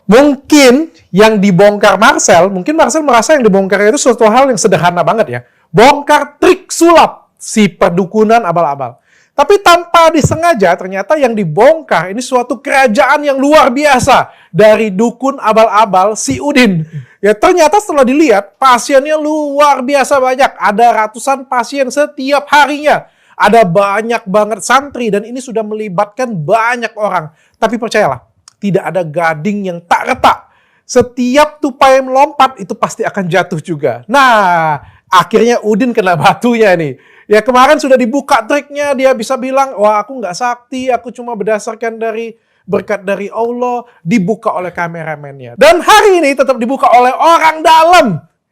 Mungkin yang dibongkar Marcel, mungkin Marcel merasa yang dibongkar itu suatu hal yang sederhana banget ya. Bongkar trik sulap si perdukunan abal-abal. Tapi tanpa disengaja ternyata yang dibongkar ini suatu kerajaan yang luar biasa dari dukun abal-abal si Udin. Ya ternyata setelah dilihat pasiennya luar biasa banyak. Ada ratusan pasien setiap harinya. Ada banyak banget santri dan ini sudah melibatkan banyak orang. Tapi percayalah, tidak ada gading yang tak retak. Setiap tupai melompat itu pasti akan jatuh juga. Nah, akhirnya Udin kena batunya nih. Ya kemarin sudah dibuka triknya, dia bisa bilang, wah aku nggak sakti, aku cuma berdasarkan dari berkat dari Allah, dibuka oleh kameramennya. Dan hari ini tetap dibuka oleh orang dalam.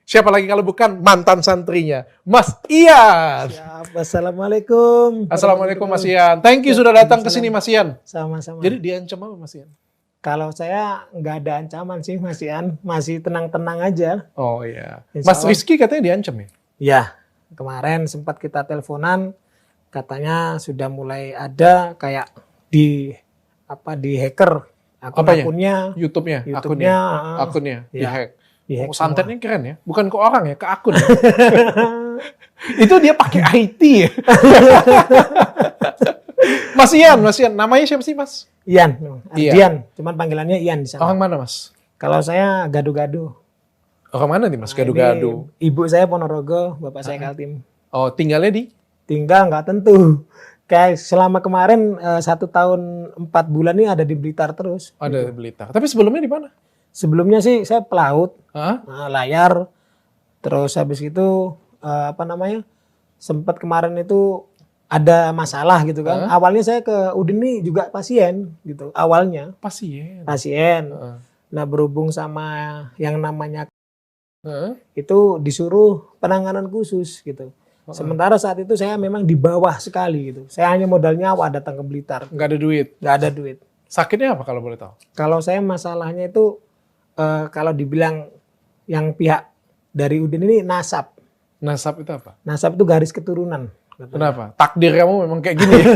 Siapa lagi kalau bukan mantan santrinya, Mas Ian. Siap. Assalamualaikum. Assalamualaikum Mas Ian. Thank you sudah datang ke sini Mas Ian. Sama-sama. Jadi diancam apa Mas Ian? Kalau saya nggak ada ancaman sih Mas Ian, masih tenang-tenang aja. Oh iya. Insya Mas Allah. Rizky katanya diancam ya? Ya, kemarin sempat kita teleponan, katanya sudah mulai ada kayak di hacker akunnya. YouTube-nya, YouTube-nya, akunnya ya, dihack. dihack Oh, santetnya keren ya, bukan ke orang ya, ke akun. Ya? Itu dia pakai IT ya. Mas Ian, namanya siapa sih Mas? Ian, Iya. Ardian, cuman panggilannya Ian di sana. Orang mana Mas? Kalau saya gado-gado. Orang mana nih Mas? Nah, Gado-gado. ini Ibu saya Ponorogo, bapak saya Kaltim. Oh, tinggalnya di? Tinggal nggak tentu. Kayak selama kemarin 1 tahun 4 bulan ini ada di Blitar terus. Ada di Blitar. Tapi sebelumnya di mana? Sebelumnya sih saya pelaut, Hah? layar. Terus habis itu sempat kemarin itu ada masalah gitu kan. Awalnya saya ke Udin ini juga pasien gitu. Awalnya Pasien. pasien. Nah berhubung sama yang namanya Heeh. itu disuruh penanganan khusus gitu. Sementara saat itu saya memang di bawah sekali gitu. Saya hanya modal nyawa datang ke Blitar. Nggak ada duit. Nggak ada duit. Sakitnya apa kalau boleh tahu? Kalau saya masalahnya itu kalau dibilang yang pihak dari Udin ini nasab. Nasab itu apa? Nasab itu garis keturunan. Kenapa? Takdir kamu memang kayak gini.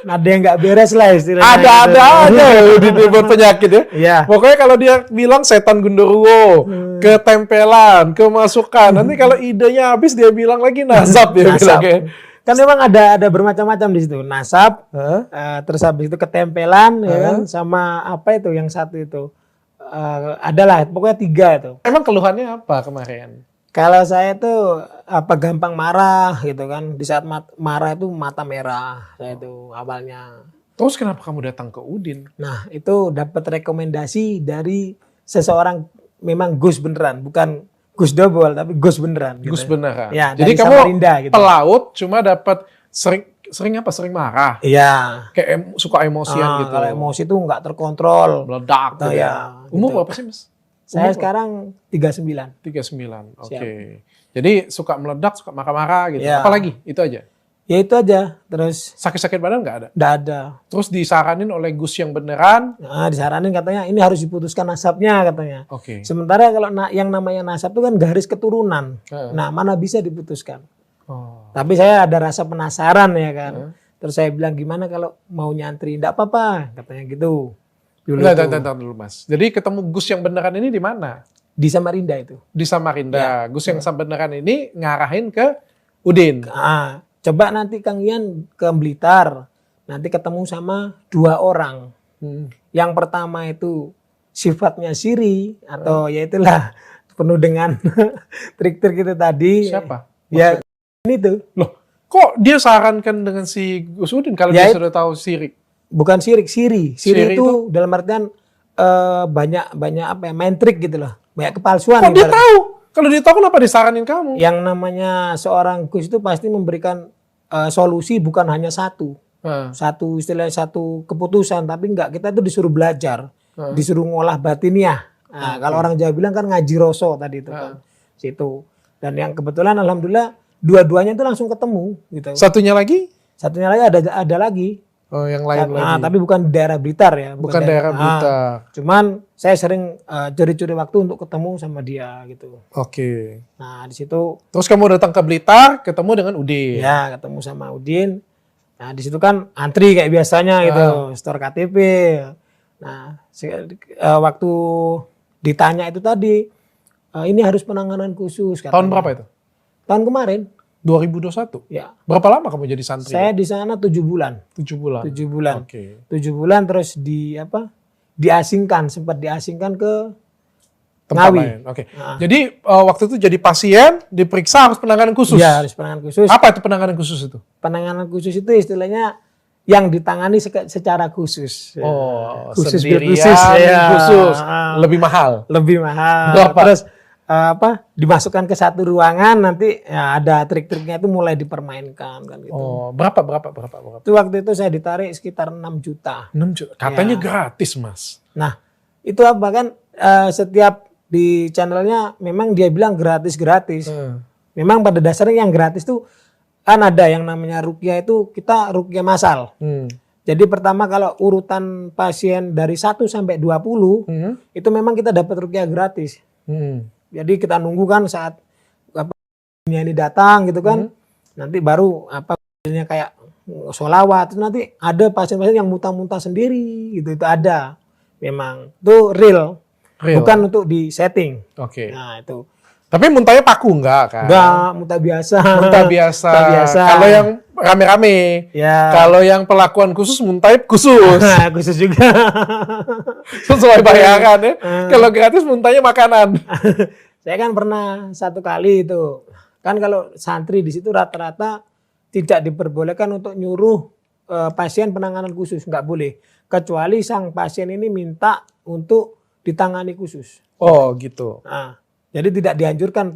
Ada yang nggak beres lah istilahnya. Ada ya di buat penyakit ya. Iya. Pokoknya kalau dia bilang setan gundurwo, ketempelan, kemasukan. Nanti kalau idenya habis dia bilang lagi nasab dia bilang kayak. Kan memang ada bermacam-macam di situ. Nasab, terus habis itu ketempelan, ya kan, sama apa itu yang satu itu. Adalah pokoknya 3 itu. Emang keluhannya apa kemarin? Kalau saya tuh gampang marah gitu kan. Di saat marah itu mata merah saya itu awalnya. Terus kenapa kamu datang ke Udin? Nah, itu dapat rekomendasi dari seseorang memang Gus beneran, bukan Gus Dobol tapi Gus beneran gitu. Gus beneran. Ya, jadi dari kamu Samarinda, gitu. pelaut cuma dapat sering marah. Iya. Kayak suka emosian gitu. Kalau emosi tuh nggak terkontrol. Meledak gitu. Ya, Umur gitu. berapa sih Mas? Saya sekarang 39. 39. Oke. Siap. Jadi suka meledak, suka marah-marah gitu. Ya. Apalagi? Itu aja. Ya itu aja. Terus Sakit-sakit badan nggak ada? nggak ada. Terus disaranin oleh Gus yang beneran. Nah, disaranin katanya ini harus diputuskan nasabnya katanya. Oke. Sementara kalau yang namanya nasab itu kan garis keturunan. Heeh. Nah, mana bisa diputuskan. Oh. Tapi saya ada rasa penasaran ya kan. Terus saya bilang gimana kalau mau nyantri? Nggak apa-apa katanya gitu. Dulu Enggak, dulu Mas. Jadi ketemu Gus yang beneran ini di mana? di Samarinda itu. Di Samarinda. Ya. Gus yang beneran ini ngarahin ke Udin. Coba nanti Kang Ian ke Blitar. Nanti ketemu sama 2 orang. Yang pertama itu sifatnya siri atau ya itulah penuh dengan trik-trik itu tadi. Siapa? Ya ini tuh. Loh, kok dia sarankan dengan si Gus Udin kalau Ya, dia sudah tahu sirik? Bukan sirik, siri. Siri Siri itu dalam artian banyak apa ya, main trik gitu loh. Banyak kepalsuan. Kok dia ibarat. tahu? Kalau dia tahu kenapa disaranin kamu? Yang namanya seorang Gus itu pasti memberikan solusi bukan hanya satu. Satu keputusan, tapi enggak, kita itu disuruh belajar, disuruh ngolah batiniah. Nah, kalau orang Jawa bilang kan ngaji roso tadi itu kan. Situ. Dan yang kebetulan alhamdulillah dua-duanya itu langsung ketemu gitu. Satunya lagi? Satunya lagi ada lagi. Oh, yang lain lagi. Tapi bukan di daerah Blitar ya. Bukan daerah Blitar. Cuman saya sering curi-curi waktu untuk ketemu sama dia gitu. Oke. Nah di situ. Terus kamu datang ke Blitar, ketemu dengan Udin. Ya, ketemu sama Udin. Nah di situ kan antri kayak biasanya gitu, store KTP. Nah, waktu ditanya itu tadi, ini harus penanganan khusus. Katanya. Tahun berapa itu? Tahun kemarin. 2021? Ya. Berapa lama kamu jadi santri? Saya di sana 7 bulan. 7 bulan. 7 bulan. Oke. 7 bulan terus diasingkan, sempat diasingkan ke Tempat Ngawi. lain. Oke. Jadi waktu itu jadi pasien, diperiksa harus penanganan khusus. Ya, harus penanganan khusus. Apa itu penanganan khusus itu? Penanganan khusus itu istilahnya yang ditangani secara khusus. Oh, khusus sendirian, khusus, ya. khusus. Lebih mahal. Lebih mahal. Berapa? Terus dimasukkan ke satu ruangan, nanti ya, ada trik-triknya itu mulai dipermainkan kan gitu. Oh, berapa? Itu waktu itu saya ditarik sekitar 6 juta. 6 juta. Katanya gratis, Mas. Nah, itu apa kan setiap di channelnya memang dia bilang gratis. Memang pada dasarnya yang gratis tuh kan ada yang namanya ruqyah, itu kita ruqyah massal. Jadi pertama kalau urutan pasien dari 1 sampai 20 itu memang kita dapat ruqyah gratis. Jadi kita nunggu kan saat ini datang gitu kan. Nanti baru kayak sholawat. Terus nanti ada pasien-pasien yang muntah-muntah sendiri gitu, itu ada. Memang itu real. Bukan untuk di setting. Oke. Nah, itu. Tapi muntahnya paku enggak kan? Enggak, muntah biasa. Muntah biasa. Kalau yang rame-rame. Ya. Kalau yang pelakuan khusus muntahnya khusus. Khusus juga. Sesuai bayaran ya. Kalau gratis muntahnya makanan. Saya kan pernah satu kali itu. Kan kalau santri di situ rata-rata tidak diperbolehkan untuk nyuruh pasien penanganan khusus, nggak boleh. Kecuali sang pasien ini minta untuk ditangani khusus. Oh, gitu. Nah, jadi tidak dianjurkan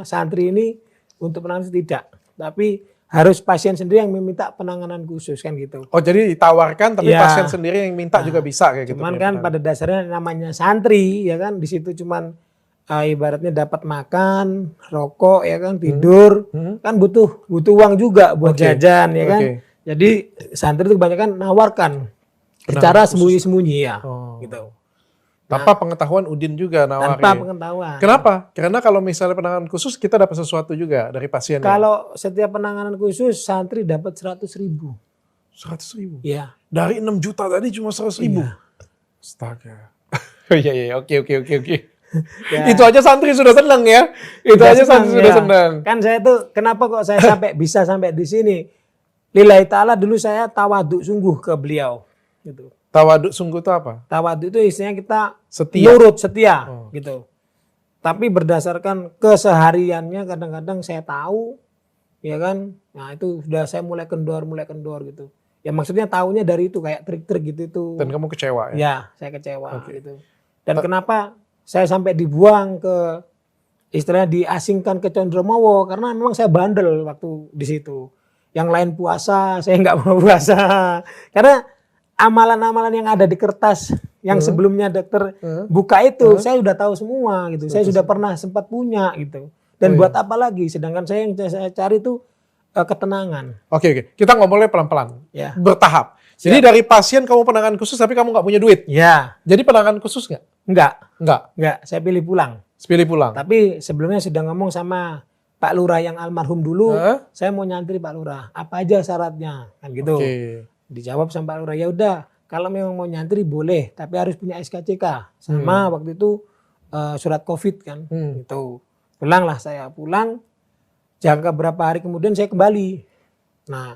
santri ini untuk penanganan tidak. Tapi harus pasien sendiri yang meminta penanganan khusus kan gitu. Oh, jadi ditawarkan tapi Ya. pasien sendiri yang minta juga bisa kayak gitu. Cuman kan pada dasarnya namanya santri ya kan, di situ cuman ibaratnya dapat makan, rokok ya kan, tidur, kan butuh uang juga buat jajan ya kan. Jadi santri itu kebanyakan nawarkan secara sembunyi-sembunyi ya, gitu. Tanpa pengetahuan Udin juga nawarin. Tanpa pengetahuan. Kenapa? Karena kalau misalnya penanganan khusus kita dapat sesuatu juga dari pasiennya. Kalau setiap penanganan khusus santri dapat 100.000. 100.000? Iya. Dari 6 juta tadi cuma 100.000? Iya. Astaga. Iya, oke. Ya. Itu aja santri sudah senang ya. Sudah senang. Kan saya tuh kenapa kok saya bisa sampai di sini? Lillahi ta'ala dulu saya tawaduk sungguh ke beliau. Gitu. Tawaduk sungguh itu apa? Tawaduk itu istilahnya kita Setia. setia gitu. Tapi berdasarkan kesehariannya kadang-kadang saya tahu ya kan. Nah itu sudah saya mulai kendor gitu. Ya maksudnya tahunya dari itu kayak trik-trik gitu itu. Dan kamu kecewa ya? Ya, saya kecewa gitu. Dan kenapa saya sampai dibuang ke istilahnya diasingkan ke Condromowo karena memang saya bandel waktu di situ. Yang lain puasa, saya nggak mau puasa. Karena amalan-amalan yang ada di kertas yang sebelumnya dokter buka itu saya sudah tahu semua gitu. Saya sudah pernah sempat punya gitu. Dan buat apa lagi? Sedangkan yang saya cari itu ketenangan. Oke. Kita ngomongnya pelan-pelan. Ya. Bertahap. Jadi dari pasien kamu penanganan khusus tapi kamu nggak punya duit. Ya. Jadi penanganan khusus nggak? Enggak. Saya pilih pulang. Pilih pulang. Tapi sebelumnya sudah ngomong sama Pak Lurah yang almarhum dulu, saya mau nyantri Pak Lurah. Apa aja syaratnya? Kan gitu. Dijawab sama Pak Lurah, ya udah, kalau memang mau nyantri boleh, tapi harus punya SKCK. Sama waktu itu surat Covid kan. Gitu. Pulanglah saya pulang. Jangka berapa hari kemudian saya kembali. Nah,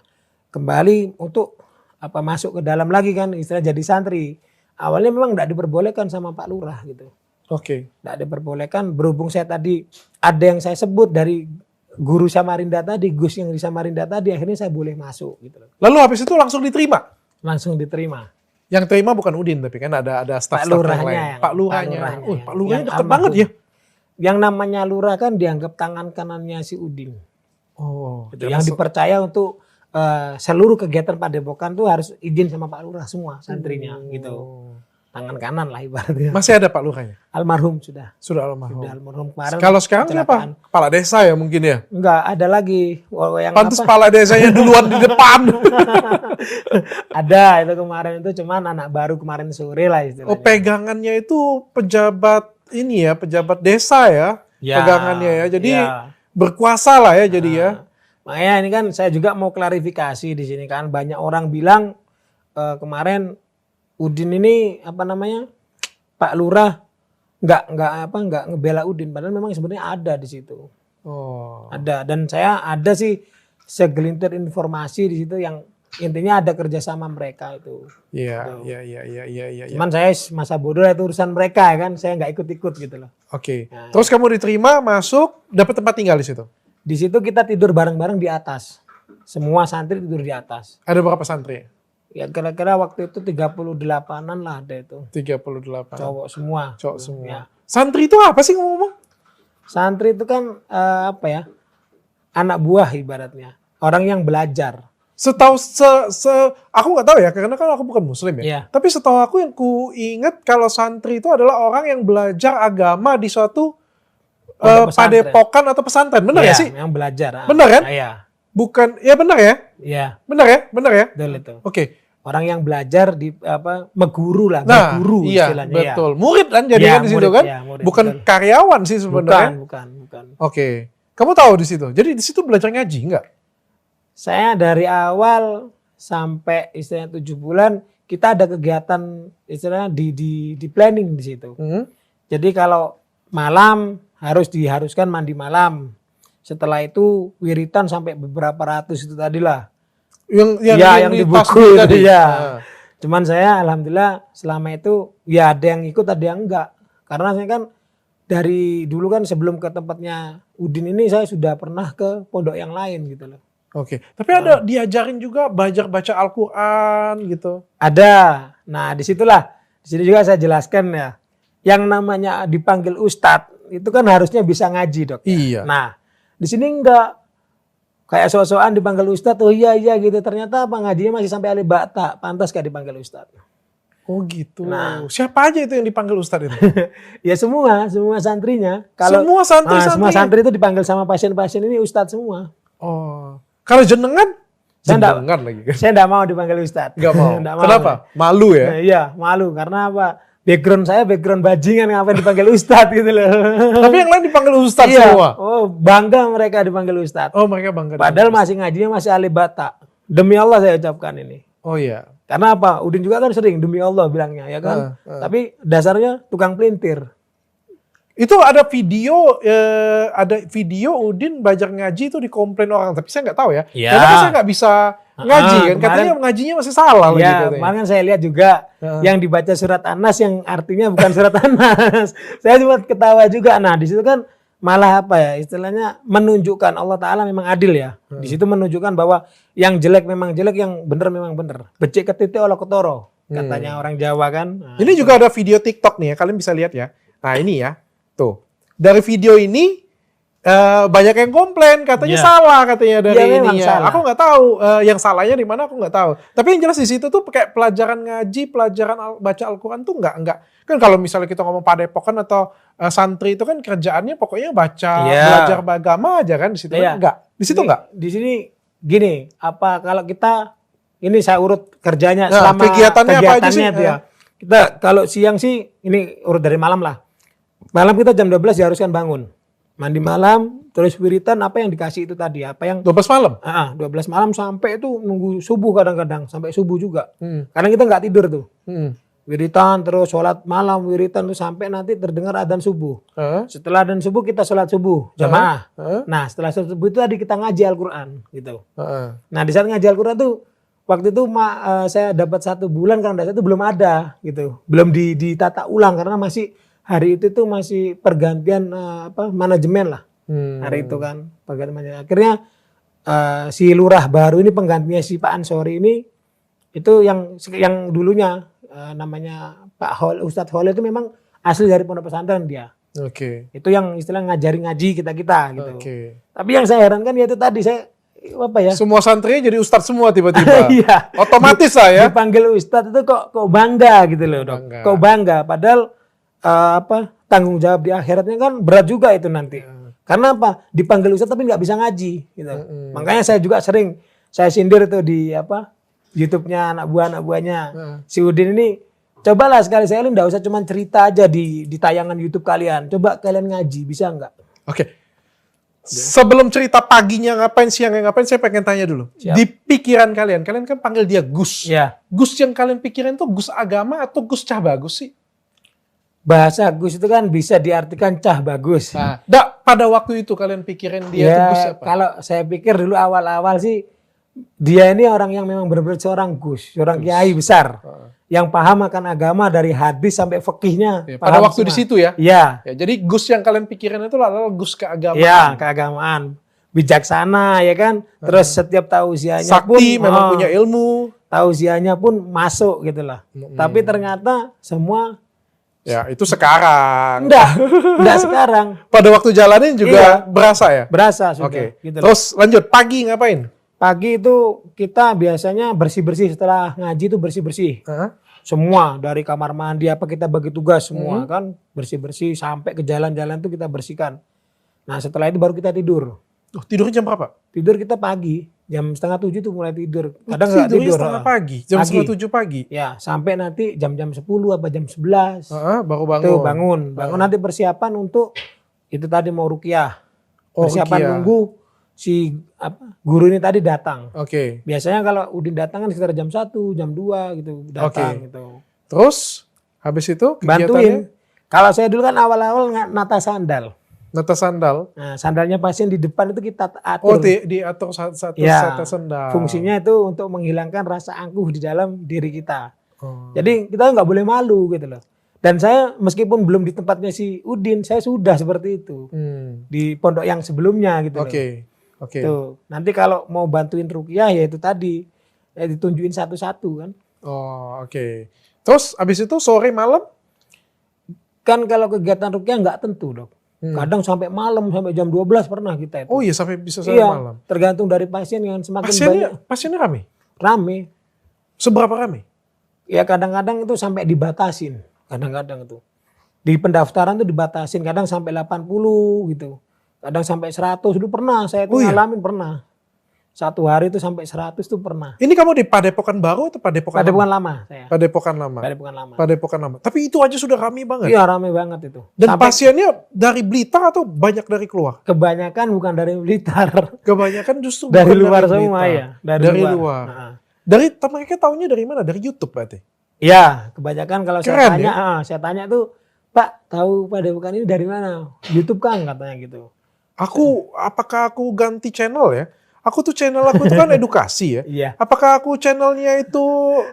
kembali untuk masuk ke dalam lagi kan, istilah jadi santri. Awalnya memang tidak diperbolehkan sama Pak Lurah gitu. Tidak diperbolehkan, berhubung saya tadi ada yang saya sebut dari guru Samarinda tadi, Gus yang di Samarinda tadi, akhirnya saya boleh masuk gitu. Lalu habis itu langsung diterima? Langsung diterima. Yang terima bukan Udin tapi kan ada staf-staf yang lain. Pak Lurahnya. Pak Lurahnya dekat banget ya. Yang namanya Lurah kan dianggap tangan kanannya si Udin. Gitu. Yang dipercaya untuk seluruh kegiatan Padepokan tuh harus izin sama Pak Lurah semua santrinya gitu. Tangan kanan lah ibaratnya. Masih ada Pak Lurahnya? Almarhum sudah. Sudah almarhum. Sudah almarhum kemarin. Kalau sekarang siapa? Kepala desa ya mungkin ya? Enggak, ada lagi. Pantes kepala desanya duluan di depan. Ada itu kemarin itu cuman anak baru kemarin sore lah istilahnya. Oh, pegangannya itu pejabat ini ya, pejabat desa ya? Pegangannya ya. Jadi berkuasa lah ya jadi ya. Makanya ini kan saya juga mau klarifikasi di sini kan, banyak orang bilang kemarin Udin ini apa namanya, Pak Lurah nggak ngebela Udin, padahal memang sebenarnya ada di situ. Oh. Ada, dan saya ada sih segelintir informasi di situ yang intinya ada kerjasama mereka itu. Iya. Cuman saya masa bodoh itu urusan mereka kan, saya nggak ikut-ikut gitu loh. Oke. Terus kamu diterima, masuk, dapat tempat tinggal di situ? Di situ kita tidur bareng-bareng di atas. Semua santri tidur di atas. Ada berapa santri? Ya kira-kira waktu itu 38-an lah ada itu. 38. Cowok semua. Cowok semua. Ya. Santri itu apa sih ngomong? Santri itu kan apa ya? Anak buah ibaratnya. Orang yang belajar. Setahu aku nggak tahu ya, karena kan aku bukan muslim ya. Iya. Tapi setahu aku yang ku ingat kalau santri itu adalah orang yang belajar agama di suatu padepokan atau pesantren. Benar ya sih? Yang belajar. Benar kan? Iya. Bukan, ya benar ya? Iya. Benar ya? Benar ya? Betul itu. Oke. Orang yang belajar di apa, meguru lah, Nah, berguru iya, istilahnya. betul. Murid kan jadi Iya, kan di situ murid, kan? iya, murid, Bukan betul. karyawan sih sebenarnya. Bukan. Oke. Kamu tahu di situ. Jadi di situ belajar ngaji enggak? Saya dari awal sampai istilahnya 7 bulan kita ada kegiatan istilahnya di planning di situ. Jadi kalau malam diharuskan mandi malam. Setelah itu wiritan sampai beberapa ratus itu tadilah. Yang di buku tadi. ya. Cuman saya alhamdulillah selama itu ya ada yang ikut ada yang enggak. Karena saya kan dari dulu kan sebelum ke tempatnya Udin ini saya sudah pernah ke pondok yang lain gitu loh. Oke. Tapi ada diajarin juga belajar baca Al-Qur'an gitu. Ada. Nah, di sini juga saya jelaskan ya. Yang namanya dipanggil ustadz itu kan harusnya bisa ngaji, Dok. Iya. Nah, di sini enggak. Kayak sok-sokan dipanggil ustadz, oh iya gitu. Ternyata apa ngajinya masih sampai alif bata, pantas gak dipanggil ustadz. Oh gitu. Nah. Siapa aja itu yang dipanggil ustadz itu? Ya semua santrinya. Semua santri-santri? Semua santri itu dipanggil sama pasien-pasien ini ustadz semua. Oh. Kalau jenengan? Jenengan lagi. Saya enggak mau dipanggil ustadz. Enggak mau. Nggak Kenapa? Malu ya? Nah, iya, malu. Karena apa? Background saya background bajingan, ngapain dipanggil ustadz gitu loh. Tapi yang lain dipanggil ustadz iya. semua? Oh, bangga mereka dipanggil ustadz. Oh, mereka bangga. Padahal masih ngajinya masih alif bata. Demi Allah saya ucapkan ini. Oh iya. Karena apa? Udin juga kan sering demi Allah bilangnya, ya kan? Tapi dasarnya tukang pelintir. Itu ada video Udin belajar ngaji itu dikomplain orang, tapi saya nggak tahu ya. Iya. Karena kan saya nggak bisa ngaji kan, katanya ngajinya masih salah lagi Ya, katanya. kemarin saya lihat juga yang dibaca surat An-Nas yang artinya bukan surat An-Nas. Saya cuma ketawa juga. Nah, di situ kan malah apa ya? Istilahnya menunjukkan Allah Taala memang adil ya. Di situ menunjukkan bahwa yang jelek memang jelek, yang benar memang benar. Becik ketiti olah ketoro, katanya orang Jawa kan. Nah, ini juga ada video TikTok nih ya, kalian bisa lihat ya. Nah, ini ya. Tuh. Dari video ini banyak yang komplain katanya salah katanya dari memang ininya. salah. Aku nggak tahu yang salahnya di mana, aku nggak tahu. Tapi yang jelas di situ tuh kayak pelajaran ngaji, pelajaran baca Al-Qur'an tuh nggak. Kan kalau misalnya kita ngomong padepokan atau santri itu kan kerjaannya pokoknya baca, belajar agama aja kan di situ. Kan enggak. Di situ enggak. Di sini gini, apa kalau kita ini saya urut kerjanya Nah, selama kegiatannya apa aja sih? itu ya. Kita kalau siang sih ini urut dari malam lah. Malam kita jam 12 diharuskan bangun. Mandi malam, terus wiritan apa yang dikasih itu tadi, apa yang 12 malam. 12 malam sampai itu nunggu subuh kadang-kadang, sampai subuh juga. Karena kita nggak tidur tuh. Wiritan terus sholat malam, wiritan tuh sampai nanti terdengar adzan subuh. Setelah adzan subuh kita sholat subuh jamaah. Nah, setelah sholat subuh itu tadi kita ngaji Al-Qur'an gitu. Nah, di saat ngaji Al-Qur'an tuh waktu itu saya dapat 1 bulan kalau enggak, itu belum ada gitu. Belum ditata ulang karena masih hari itu tuh masih pergantian manajemen lah. Hari itu kan pergantian. Akhirnya si lurah baru ini penggantinya si Pak Ansori ini itu yang dulunya namanya Pak Ustadz Hol itu memang asli dari pondok pesantren dia. Oke. Itu yang istilah ngajarin ngaji kita gitu. Oke. Tapi yang saya herankan ya itu tadi saya apa ya? Semua santrinya jadi ustadz semua tiba-tiba. Iya. Otomatis lah ya. Dipanggil ustadz itu kok bangga gitu loh, Dok. Bangga. Kok bangga padahal tanggung jawab di akhiratnya kan berat juga itu nanti. Karena apa? Dipanggil ustadz tapi nggak bisa ngaji gitu. Makanya saya juga sering saya sindir itu di YouTube-nya anak buahnya. Si Udin ini cobalah sekali-sekali nggak usah cuma cerita aja di tayangan YouTube kalian. Coba kalian ngaji, bisa nggak? Oke. Sebelum cerita paginya ngapain, siangnya ngapain, saya pengen tanya dulu. Siap. Di pikiran kalian kan panggil dia Gus. Ya. Gus yang kalian pikirin tuh Gus agama atau Gus Cah Bagus sih? Bahasa Gus itu kan bisa diartikan cah bagus. Nah, pada waktu itu kalian pikirin dia tuh Gus apa? Kalau saya pikir dulu awal-awal sih dia ini orang yang memang benar-benar seorang Gus, seorang kiai besar. Yang paham akan agama dari hadis sampai fikihnya. Ya, pada waktu semua. Di situ ya? Iya. Ya, jadi Gus yang kalian pikirin itu adalah Gus keagamaan. Iya, keagamaan. Bijaksana ya kan. Terus setiap tausiahnya sakti, pun memang punya ilmu. Tausiahnya pun masuk gitu lah. Tapi ternyata semua ya itu sekarang. Enggak sekarang. Pada waktu jalanin juga berasa ya? Berasa sudah. Oke. Gitu terus lanjut, pagi ngapain? Pagi itu kita biasanya bersih-bersih setelah ngaji itu bersih-bersih. Semua dari kamar mandi apa kita bagi tugas semua kan bersih-bersih sampai ke jalan-jalan tuh kita bersihkan. Nah setelah itu baru kita tidur. Tidurnya jam berapa? Tidur kita pagi jam 6:30 tuh mulai tidur. Kadang nggak tidurnya tidur. Setengah pagi, jam 6:30 pagi. Ya sampai nanti jam-jam 10 apa jam 11. Baru bangun. Tuh bangun nanti persiapan untuk itu tadi mau ruqyah. Persiapan nunggu si guru ini tadi datang. Oke. Biasanya kalau Udin datang kan sekitar jam 1, jam 2 gitu datang gitu. Terus habis itu bantuin. Kalau saya dulu kan awal-awal nata sandal. Nata sandal. Nah, sandalnya pasien di depan itu kita atur. Diatur satu sandal. Fungsinya itu untuk menghilangkan rasa angkuh di dalam diri kita. Jadi kita nggak boleh malu gitu loh. Dan saya meskipun belum di tempatnya si Udin, saya sudah seperti itu. Di pondok yang sebelumnya gitu loh. Oke. Tuh, nanti kalau mau bantuin ruqyah ya itu tadi ditunjukin satu-satu kan. Oke. Terus abis itu sore malam? Kan kalau kegiatan ruqyah nggak tentu dok. Kadang sampai malam sampai jam 12 pernah kita itu. Oh iya sampai bisa sampai malam. Tergantung dari pasien yang semakin banyak. Pasiennya rame? Rame. Seberapa rame? Ya kadang-kadang itu sampai dibatasin. Kadang-kadang itu di pendaftaran tuh dibatasin. Kadang sampai 80 gitu. Kadang sampai 100 dulu pernah, saya tuh ngalamin pernah. Satu hari itu sampai 100 tuh pernah. Ini kamu di Padepokan Baru atau Padepokan Lama? Saya. Padepokan Lama. Tapi itu aja sudah ramai banget. Iya ramai banget itu. Dan sampai, pasiennya dari Blitar atau banyak dari keluar? Kebanyakan bukan dari Blitar. Kebanyakan justru dari luar semua ya. Dari luar. Dari mereka tahunya dari mana? Dari YouTube berarti? Iya, kebanyakan kalau saya tanya, ya? Saya tanya tuh, Pak tahu Padepokan ini dari mana? YouTube kan katanya gitu. Apakah aku ganti channel ya? Channel aku tuh kan edukasi ya. Iya. Apakah aku channelnya itu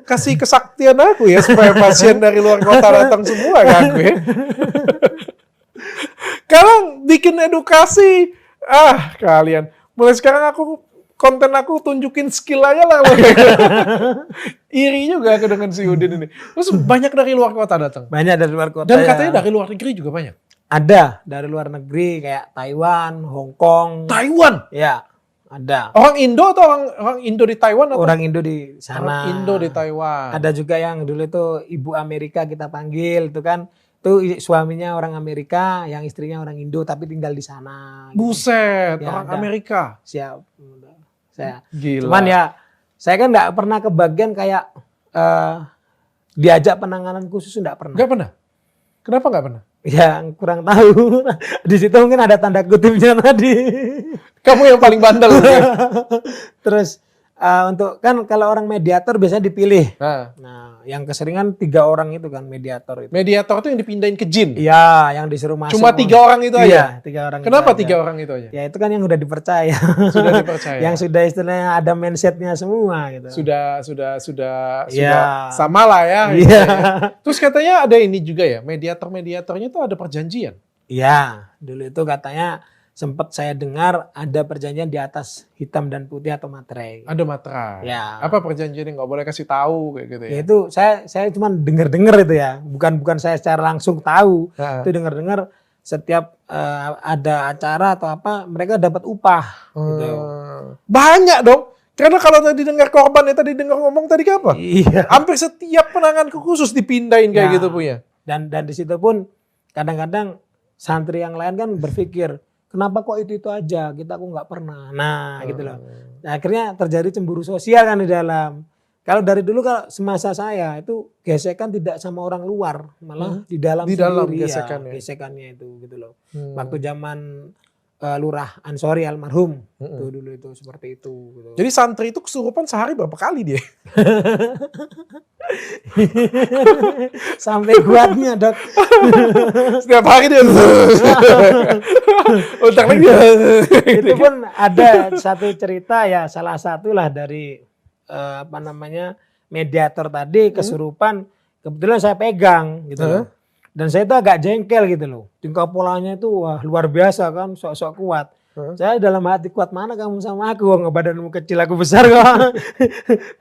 kasih kesaktian aku ya supaya pasien dari luar kota datang semua ke aku ya? Sekarang bikin edukasi, kalian. Mulai sekarang konten aku tunjukin skill aja lah. Iri juga aku dengan si Udin ini. Terus banyak dari luar kota datang. Banyak dari luar kota. Dan katanya dari luar negeri juga banyak. Ada dari luar negeri kayak Taiwan, Hong Kong. Taiwan? Ya, ada. Orang Indo atau orang Indo di Taiwan? Atau? Orang Indo di sana. Orang Indo di Taiwan. Ada juga yang dulu itu Ibu Amerika kita panggil itu kan. Itu suaminya orang Amerika, yang istrinya orang Indo tapi tinggal di sana. Gitu. Buset, ya, orang Amerika. Siap. Saya. Gila. Cuman ya, saya kan nggak pernah kebagian kayak diajak penanganan khusus nggak pernah. Nggak pernah. Kenapa nggak pernah? Ya kurang tahu. Di situ mungkin ada tanda kutipnya tadi. Kamu yang paling bandel. Terus untuk kan kalau orang mediator biasanya dipilih. Nah, yang keseringan 3 orang itu kan mediator itu. Mediator itu yang dipindahin ke jin. Iya, yang disuruh masuk. Cuma 3 orang itu aja. Iya, 3 orang. Kenapa 3 orang itu aja? Ya itu kan yang udah dipercaya. Sudah dipercaya. Yang sudah istilahnya ada mindsetnya semua gitu. Sudah sama lah ya. Iya. Gitu ya. Terus katanya ada ini juga ya, mediatornya itu ada perjanjian. Iya, dulu itu katanya sempat saya dengar ada perjanjian di atas hitam dan putih atau materai. Ada materai. Ya. Apa perjanjiannya nggak boleh kasih tahu kayak gitu ya? Ya itu saya cuma dengar itu ya, bukan saya secara langsung tahu. Itu dengar setiap ada acara atau apa mereka dapat upah. Gitu. Banyak dong. Karena kalau tadi dengar korban ya tadi dengar ngomong tadi apa? Iya. Hampir setiap penanganan khusus dipindahin kayak gitu punya. Dan di situ pun kadang-kadang santri yang lain kan berpikir kenapa kok itu aja, kita kok nggak pernah. Nah gitu loh. Nah, akhirnya terjadi cemburu sosial kan di dalam. Kalau dari dulu kalau semasa saya itu gesekan tidak sama orang luar, malah di dalam gesekannya. gesekannya itu gitu loh. Waktu zaman Lurah Ansori almarhum. Itu dulu itu seperti itu. Gitu. Jadi santri itu kesurupan sehari berapa kali dia? Sampai kuatnya Dok. Setiap hari dia. Utak lagi. Itu pun ada satu cerita ya, salah satulah dari mediator tadi kesurupan. Kebetulan saya pegang gitu loh. Dan saya itu agak jengkel gitu loh. Tingkah polanya itu wah luar biasa kan, sok-sok kuat. Saya dalam hati, kuat mana kamu sama aku? Wah, badanmu kecil, aku besar kok.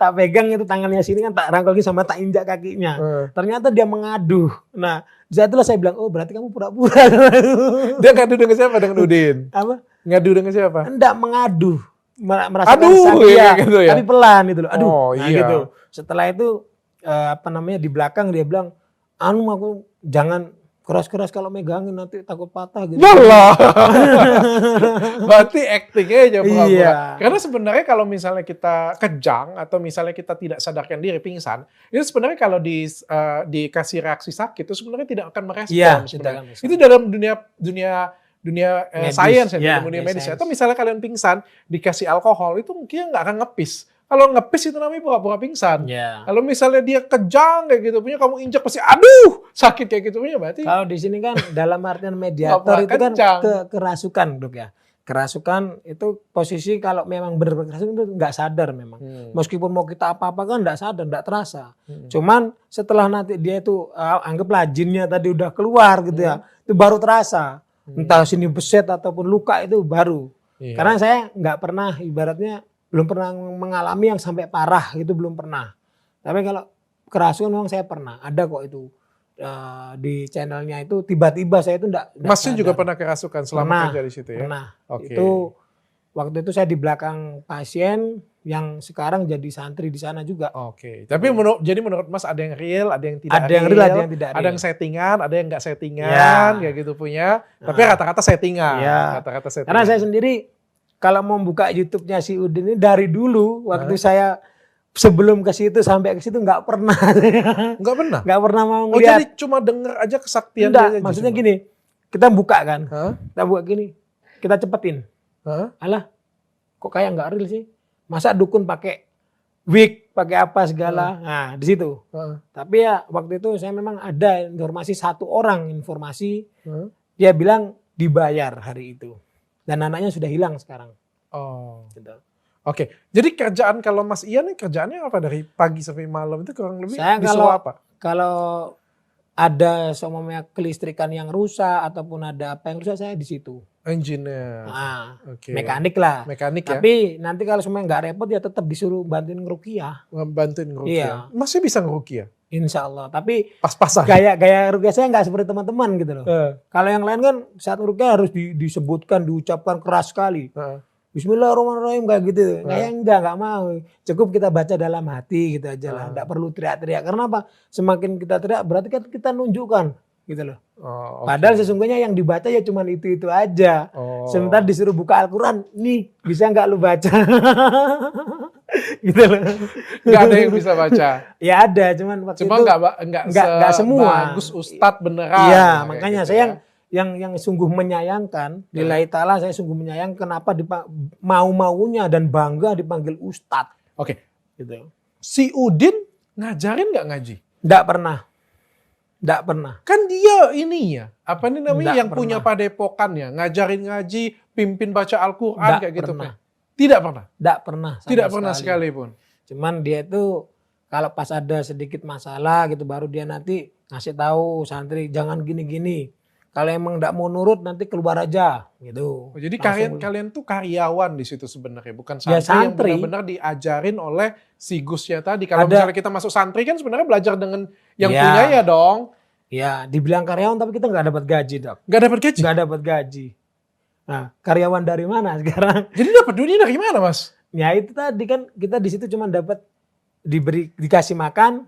Tak pegang itu tangannya sini kan, tak rangkul sama tak injak kakinya. Ternyata dia mengadu. Nah, di saat itulah saya bilang, oh berarti kamu pura-pura. Dia ngadu dengan siapa? Dengan Udin? Apa? Ngadu dengan siapa? Enggak mengadu. Merasakan Aduh, sakit gitu ya? tapi pelan gitu loh. Aduh, Oh, nah iya. gitu. Setelah itu di belakang dia bilang, aku jangan keras-keras kalau megangin nanti takut patah gitu. Yalah. Berarti actingnya aja pura-pura. Iya. Karena sebenarnya kalau misalnya kita kejang atau misalnya kita tidak sadarkan diri pingsan, itu sebenarnya kalau dikasih reaksi sakit itu sebenarnya tidak akan merespon. Iya, Sebenarnya. tidak akan merespon. Itu dalam dunia Medis. sains ya, Iya, dalam dunia medis. sains. Atau misalnya kalian pingsan dikasih alkohol itu mungkin nggak akan ngepis. Kalau ngepis itu namanya pura-pura pingsan. Ya. Kalau misalnya dia kejang kayak gitu punya, kamu injak pasti aduh sakit kayak gitu punya, berarti Kalau di sini kan dalam artian mediator Pura-pura itu kan kencang. kerasukan Dok ya. Kerasukan itu posisi kalau memang benar-benar kerasukan itu nggak sadar memang. Meskipun mau kita apa-apa kan nggak sadar, nggak terasa. Cuman setelah nanti dia itu anggaplah jinnya tadi udah keluar gitu ya, itu baru terasa. Entah sini beset ataupun luka itu baru. Iya. Karena saya nggak pernah ibaratnya belum pernah mengalami yang sampai parah gitu, belum pernah. Tapi kalau kerasukan memang saya pernah. Ada kok itu di channelnya itu tiba-tiba saya itu enggak Masnya juga sadar. pernah kerasukan selama Pernah, kerja di situ ya? Pernah. Oke. Itu waktu itu saya di belakang pasien yang sekarang jadi santri di sana juga. Oke. Tapi jadi menurut Mas ada yang real, ada yang tidak Ada yang real, ada yang tidak ada real. yang settingan, ada yang nggak settingan, Ya. kayak gitu punya. Tapi rata-rata settingan. Ya. Rata-rata settingan. Karena saya sendiri kalau mau buka YouTube-nya si Udin ini dari dulu waktu saya sebelum ke situ sampai ke situ nggak pernah. nggak pernah. Nggak pernah mau Oh ngeliat. jadi cuma denger aja kesaktian Enggak, dia aja maksudnya cuma? gini, kita buka kan, Hah? kita buka gini, kita cepetin. Hah? Alah, kok kayak nggak real sih? Masa dukun pakai wig, pakai apa segala? Nah, di situ. Hah? Tapi ya waktu itu saya memang ada informasi satu orang Hah? dia bilang dibayar hari itu. Dan anaknya sudah hilang sekarang. Oh. Gitu. Oke. Jadi kerjaan kalau Mas Ian nih kerjaannya apa dari pagi sampai malam itu kurang lebih Saya disuruh apa? kalau ada seumpamanya kelistrikan yang rusak ataupun ada apa yang rusak saya di situ. Engineer. Nah, Oke. mekanik lah. Mekanik ya. Tapi nanti kalau semuanya nggak repot ya tetap disuruh bantuin ngerukiah. Bantuin ngerukiah. Iya. Masih bisa ngerukiah? Insya Allah. Tapi Pas-pasan. gaya rukiah saya nggak seperti teman-teman gitu loh. Eh, Kalau yang lain kan saat rukiah harus disebutkan, diucapkan keras sekali. eh. Bismillahirrahmanirrahim kayak gitu. Kayak nggak mau. Cukup kita baca dalam hati gitu aja lah. Nggak perlu teriak-teriak. Karena apa? Semakin kita teriak berarti kan kita nunjukkan gitu loh. Oh, oke. Padahal sesungguhnya yang dibaca ya cuma itu aja. Oh. Sebentar disuruh buka Al-Quran, nih bisa nggak lu baca? Gitu loh. Nggak ada yang bisa baca. Ya ada, cuman waktu Cuma itu nggak semua. bagus Ustadz beneran. Iya, Kayak makanya gitu saya ya. yang sungguh menyayangkan, lillahi ta'ala saya sungguh menyayangkan kenapa mau-maunya dan bangga dipanggil Ustadz. Oke. Gitu. Si Udin ngajarin nggak ngaji? Nggak pernah. Nggak pernah. Kan dia ini ya, apa ini namanya Nggak yang punya pernah. padepokan ya, ngajarin ngaji, pimpin baca Al-Quran Nggak kayak gitu. pernah. Kan? Tidak pernah. Nggak pernah. sama Tidak pernah sekali. sekalipun. Cuman dia itu kalau pas ada sedikit masalah gitu baru dia nanti ngasih tahu santri jangan gini-gini. Kalau emang nggak mau nurut nanti keluar aja gitu. Oh, jadi Langsung. kalian tuh karyawan di situ sebenarnya, bukan Ya, santri yang santri. benar-benar diajarin oleh si Gusnya tadi. Kalau Ada- misalnya kita masuk santri kan sebenarnya belajar dengan yang Ya. punya ya dong. Ya dibilang karyawan tapi kita nggak dapat gaji Dok. Nggak dapat gaji. Nggak dapat gaji. Nah karyawan dari mana sekarang? Jadi dapat duitnya dari mana, Mas? Ya itu tadi kan kita di situ cuma dapat dikasih makan,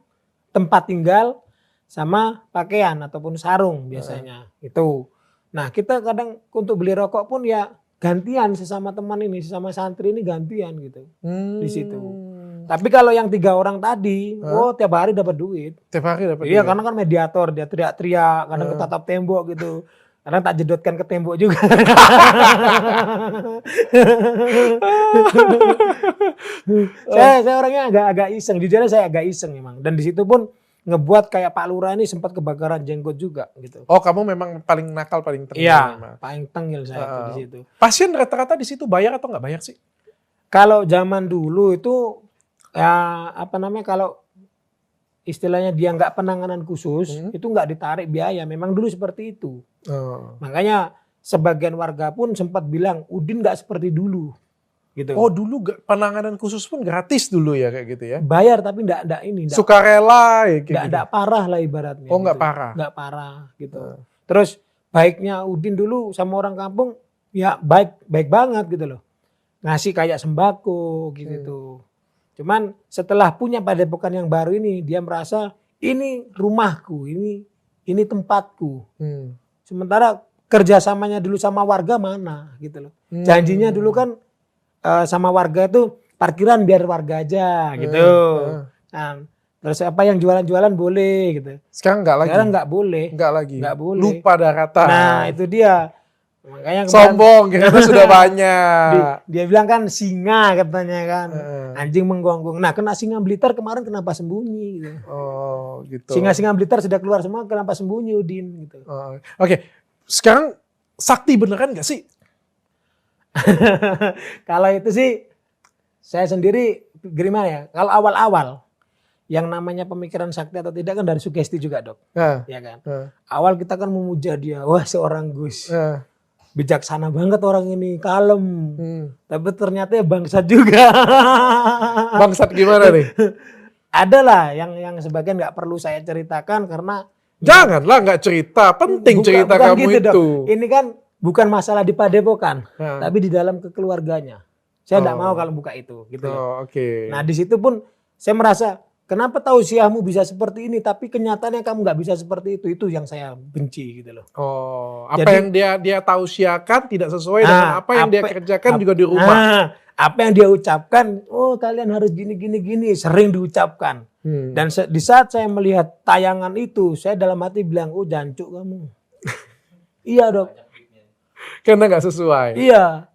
tempat tinggal, sama pakaian ataupun sarung biasanya itu. Nah kita kadang untuk beli rokok pun ya gantian sesama teman ini, sesama santri ini gantian gitu di situ. Tapi kalau yang 3 orang tadi, tiap hari dapat duit. Tiap hari dapat Iya duit. karena kan mediator dia teriak-teriak, kadang ketatap tembok gitu. Kadang tak jedotkan ke tembok juga. saya orangnya agak iseng, jujur saya agak iseng memang. Dan di situ pun ngebuat kayak Pak Lurah ini sempat kebakaran jenggot juga gitu. Oh, kamu memang paling nakal, paling tengil. Iya, paling tengil saya tuh di situ. Pasien rata-rata di situ bayar atau nggak bayar sih? Kalau zaman dulu itu ya apa namanya, kalau istilahnya dia nggak penanganan khusus, itu nggak ditarik biaya. Memang dulu seperti itu. Makanya sebagian warga pun sempat bilang Udin nggak seperti dulu. Gitu. Oh, dulu penanganan khusus pun gratis dulu ya kayak gitu ya? Bayar tapi nggak ini. Sukarela ya kayak gitu. Nggak parah lah ibaratnya. Oh, nggak gitu. parah? Nggak parah gitu. Terus baiknya Udin dulu sama orang kampung ya baik banget gitu loh. Ngasih kayak sembako gitu. Cuman setelah punya Padepokan yang baru ini, dia merasa ini rumahku, ini tempatku. Sementara kerjasamanya dulu sama warga mana gitu loh. Janjinya dulu kan sama warga itu parkiran biar warga aja gitu. Nah, terus apa yang jualan-jualan boleh gitu. Sekarang nggak lagi. Sekarang nggak boleh. Nggak lagi. Nggak boleh. Lupa daratan. Nah itu dia. Makanya sombong kira sudah banyak. Dia bilang kan singa katanya kan. Anjing menggonggong. Nah kena singa Blitar kemarin kenapa sembunyi gitu. Oh gitu. Singa-singa Blitar sudah keluar semua, kenapa sembunyi Udin gitu. Oke. Sekarang sakti beneran nggak sih? Kalau itu sih saya sendiri gimana ya? Kalau awal-awal yang namanya pemikiran sakti atau tidak kan dari sugesti juga dok. Ya kan. Awal kita kan memuja dia, wah seorang Gus. Bijaksana banget orang ini, kalem. Tapi ternyata ya bangsat juga. Bangsat gimana nih? Adalah yang sebagian nggak perlu saya ceritakan karena janganlah nggak cerita, penting cerita bukan kamu gitu, itu. Dok. Ini kan bukan masalah di Padepokan, tapi di dalam kekeluarganya. Saya nggak mau kalau buka itu, gitu. Oke. Nah di situ pun saya merasa kenapa tausiahmu bisa seperti ini, tapi kenyataannya kamu nggak bisa seperti itu yang saya benci gitu loh. Apa jadi, yang dia tausiahkan tidak sesuai dengan apa yang dia kerjakan juga di rumah. Apa yang dia ucapkan, oh kalian harus gini sering diucapkan. Dan di saat saya melihat tayangan itu, saya dalam hati bilang, oh jancuk kamu. Iya dok. Karena nggak sesuai. Iya.